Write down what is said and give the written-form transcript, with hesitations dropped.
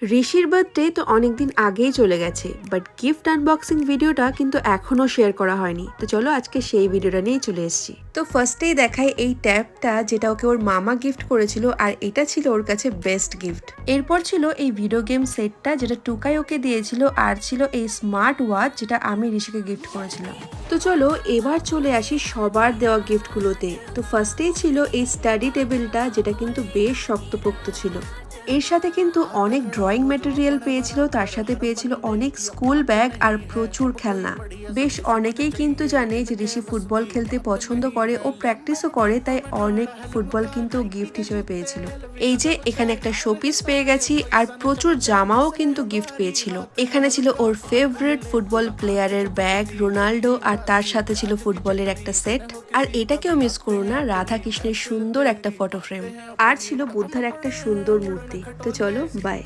ঋষির বার্থডে তো অনেকদিন আগেই চলে গেছে, বাট গিফট আনবক্সিং ভিডিওটা কিন্তু এখনো শেয়ার করা হয়নি। তো চলো আজকে সেই ভিডিওটা নিয়েই চলে এসেছি। তো ফার্স্টেই দেখায় এই ট্যাবটা, যেটা ওকে ওর মামা গিফট করেছিল, আর এটা ছিল ওর কাছে বেস্ট গিফট। এরপর ছিল এই ভিডিও গেম সেটটা, যেটা টুকাই ওকে দিয়েছিল, আর ছিল এই স্মার্ট ওয়াচ, যেটা আমি ঋষিকে গিফট করেছিলাম। তো চলো এবার চলে আসি সবার দেওয়া গিফটগুলোতে। তো ফার্স্টেই ছিল এই স্টাডি টেবিলটা, যেটা কিন্তু বেশ শক্তপোক্ত ছিল। এর সাথে কিন্তু অনেক ড্রয়িং ম্যাটেরিয়াল পেয়েছিল, তার সাথে পেয়েছিল অনেক স্কুল ব্যাগ আর প্রচুর খেলনা। বেশ অনেকেই কিন্তু জানে যে ঋষি ফুটবল খেলতে পছন্দ করে, ও প্র্যাকটিসও করে, তাই অনেক ফুটবল কিন্তু গিফট হিসেবে পেয়েছিল। এই যে এখানে একটা শোপিস পেয়ে গেছি, আর প্রচুর জামাও কিন্তু গিফট পেয়েছিল। এখানে ছিল ওর ফেভারিট ফুটবল প্লেয়ারের ব্যাগ, রোনাল্ডো, আর তার সাথে ছিল ফুটবলের একটা সেট। আর এটাকেও মিস করো না, রাধা কৃষ্ণের সুন্দর একটা ফটো ফ্রেম, আর ছিল বুদ্ধার একটা সুন্দর মূর্তি। তো চলো বাই।